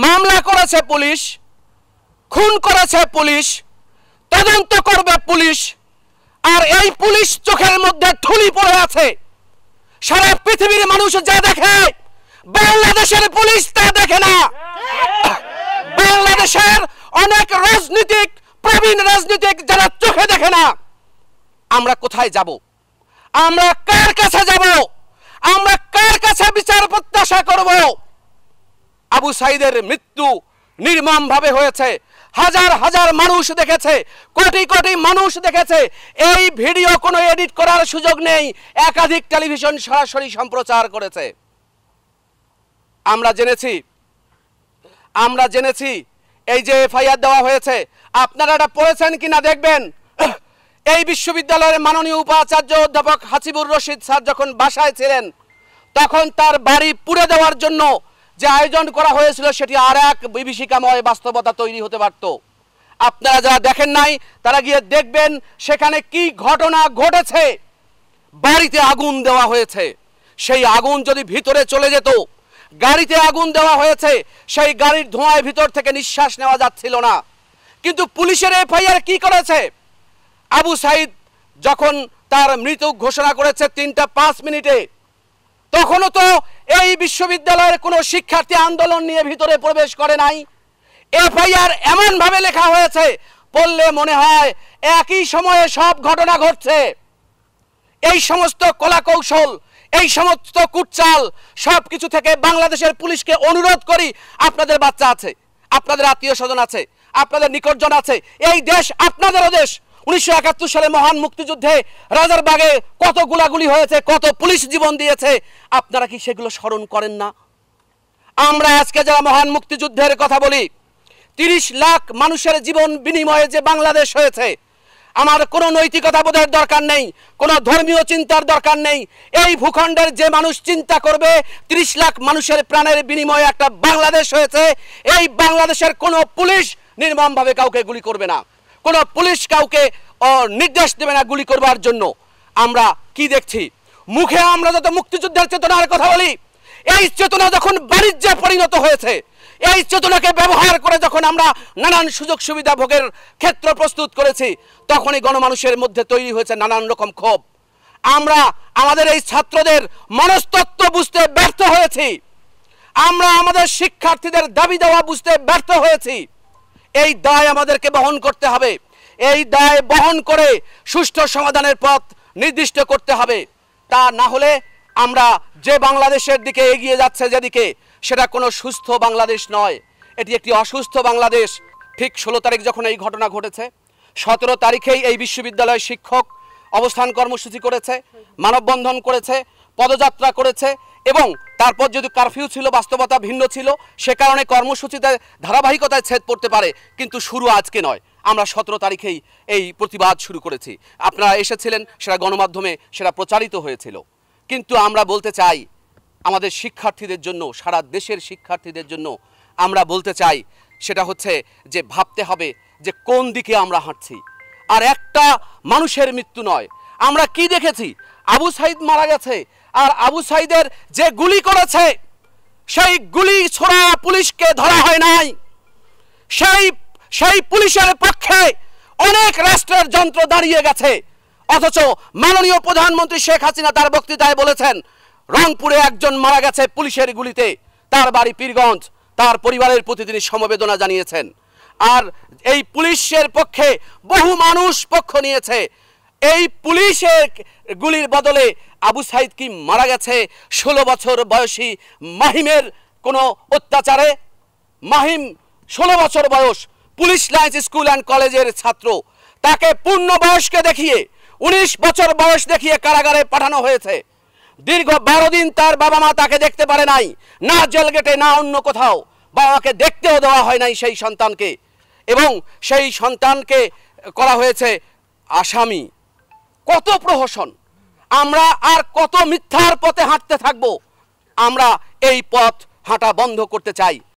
মামলা করেছে পুলিশ, খুন করেছে পুলিশ, তদন্ত করবে পুলিশ, আর এই পুলিশ চোখের মধ্যে ঠুলি পড়ে আছে। সারা পৃথিবীর মানুষ যা দেখে বাংলাদেশের পুলিশ তা দেখে না। বাংলাদেশের অনেক রাজনীতিক, প্রবীণ রাজনীতিক যারা চোখে দেখে না। আমরা কোথায় যাব? আমরা কার কাছে যাব? আমরা কার কাছে বিচার প্রত্যাশা করব? আবু সাঈদের মৃত্যু নির্মমভাবে হয়েছে, হাজার হাজার মানুষ দেখেছে, কোটি কোটি মানুষ দেখেছে। এই ভিডিও কোনো এডিট করার সুযোগ নেই, একাধিক টেলিভিশন সরাসরি সম্প্রচার করেছে। আমরা জেনেছি এই যে এফআইআর দেওয়া হয়েছে, আপনারা এটা পড়েছেন কিনা দেখবেন। এই বিশ্ববিদ্যালয়ের মাননীয় উপাচার্য অধ্যাপক হাসিবুর রশিদ স্যার যখন বাসায় ছিলেন, তখন তার বাড়ি পুড়ে দেওয়ার জন্য যে আয়োজন করা হয়েছিল সেটি আর এক বিভীষিকাময় বাস্তবতা তৈরি হতে পারত। আপনারা যারা দেখেন নাই তারা গিয়ে দেখবেন সেখানে কি ঘটনা ঘটেছে। বাড়িতে আগুন দেওয়া হয়েছে, সেই আগুন যদি ভিতরে চলে যেত, গাড়িতে আগুন দেওয়া হয়েছে, সেই গাড়ির ধোঁয়ায় ভিতর থেকে নিঃশ্বাস নেওয়া যাচ্ছিল না। কিন্তু পুলিশের এফআইআর কি করেছে? আবু সাঈদ যখন তার মৃত্যু ঘোষণা করেছে 3টা 5 মিনিটে, তখনও তো এই বিশ্ববিদ্যালয়ের কোনো শিক্ষার্থী আন্দোলন নিয়ে ভিতরে প্রবেশ করে নাই। এফআইআর এমন ভাবে লেখা হয়েছে, পড়লে মনে হয় একই সময়ে সব ঘটনা ঘটছে। এই সমস্ত কলাকৌশল, এই সমস্ত কুটচাল সবকিছু থেকে বাংলাদেশের পুলিশকে অনুরোধ করি, আপনাদের বাচ্চা আছে, আপনাদের আত্মীয় স্বজন আছে, আপনাদের নিকটজন আছে, এই দেশ আপনাদেরও দেশ। 1971 সালে মহান মুক্তিযুদ্ধে রাজারবাগে কত গোলাগুলি হয়েছে, কত পুলিশ জীবন দিয়েছে, আপনারা কি সেগুলো স্মরণ করেন না? আমরা আজকে যারা মহান মুক্তিযুদ্ধের কথা বলি, 30 লাখ মানুষের জীবন বিনিময়ে যে বাংলাদেশ হয়েছে, আমার কোনো নৈতিকতা বোধের দরকার নেই, কোনো ধর্মীয় চিন্তার দরকার নেই। এই ভূখণ্ডের যে মানুষ চিন্তা করবে 30 লাখ মানুষের প্রাণের বিনিময়ে একটা বাংলাদেশ হয়েছে, এই বাংলাদেশের কোনো পুলিশ নির্মমভাবে কাউকে গুলি করবে না, কোনো পুলিশ কাউকে নির্দেশ দেবে না গুলি করবার জন্য। আমরা কি দেখছি? মুখে আমরা যত মুক্তিযুদ্ধের চেতনার কথা বলি, এই চেতনা যখন বাণিজ্যে পরিণত হয়েছে, এই চেতনাকে ব্যবহার করে যখন আমরা নানান সুযোগ সুবিধা ভোগের ক্ষেত্র প্রস্তুত করেছি, তখনই গণমানুষের মধ্যে তৈরি হয়েছে নানান রকম ক্ষোভ। আমরা আমাদের এই ছাত্রদের মনস্তত্ত্ব বুঝতে ব্যর্থ হয়েছি, আমরা আমাদের শিক্ষার্থীদের দাবি দেওয়া বুঝতে ব্যর্থ হয়েছি। এই দায় আমাদেরকে বহন করতে হবে, এই দায় বহন করে সুষ্ঠু সমাধানের পথ নির্দিষ্ট করতে হবে। তা না হলে আমরা যে বাংলাদেশের দিকে এগিয়ে যাচ্ছে যেদিকে, সেটা কোনো সুস্থ বাংলাদেশ নয়, এটি একটি অসুস্থ বাংলাদেশ। ঠিক 16 তারিখ যখন এই ঘটনা ঘটেছে, 17 তারিখেই এই বিশ্ববিদ্যালয়ের শিক্ষক অবস্থান কর্মসূচি করেছে, মানববন্ধন করেছে, পদযাত্রা করেছে, এবং তারপর যদি কারফিউ ছিল, বাস্তবতা ভিন্ন ছিল, সে কারণে কর্মসূচিতে ধারাবাহিকতায় ছেদ পড়তে পারে। কিন্তু শুরু আজকে নয়, আমরা 17 তারিখেই এই প্রতিবাদ শুরু করেছি। আপনারা এসেছিলেন, সেটা গণমাধ্যমে সেটা প্রচারিত হয়েছিল। কিন্তু আমরা বলতে চাই আমাদের শিক্ষার্থীদের জন্য, সারা দেশের শিক্ষার্থীদের জন্য আমরা বলতে চাই, সেটা হচ্ছে যে ভাবতে হবে যে কোন দিকে আমরা হাঁটছি। আর একটা মানুষের মৃত্যু নয়, আমরা কি দেখেছি? আবু সাঈদ মারা গেছে, আর আবু সাঈদের যে গুলি করেছে, সেই গুলি ছোড়া পুলিশকে ধরা হয় নাই। সেই পুলিশের পক্ষে অনেক রাষ্ট্রের যন্ত্র দাঁড়িয়ে গেছে। অথচ মাননীয় প্রধানমন্ত্রী শেখ হাসিনা তার বক্তৃতায় বলেছেন, রংপুরে একজন মারা গেছে পুলিশের গুলিতে, তার বাড়ি পীরগঞ্জ, তার পরিবারের প্রতি তিনি সমবেদনা জানিয়েছেন। আর এই পুলিশের পক্ষে বহু মানুষ পক্ষ নিয়েছে। এই পুলিশের গুলির বদলে আবু সাঈদ কি মারা গেছে 16 বছর বয়সী মাহিমের কোনো অত্যাচারে? মাহিম 16 বছর বয়স, পুলিশ লাইন্স স্কুল অ্যান্ড কলেজের ছাত্র, তাকে পূর্ণ বয়সকে দেখিয়ে 19 বছর বয়স দেখিয়ে কারাগারে পাঠানো হয়েছে। দীর্ঘ 12 দিন তার বাবা মা তাকে দেখতে পারে নাই, না জেল গেটে না অন্য কোথাও, বাবা মাকে দেখতেও দেওয়া হয় নাই সেই সন্তানকে, এবং সেই সন্তানকে করা হয়েছে আসামি। কত প্রহসন! আমরা আর কত মিথ্যার পথে হাঁটতে থাকবো? আমরা এই পথ হাঁটা বন্ধ করতে চাই।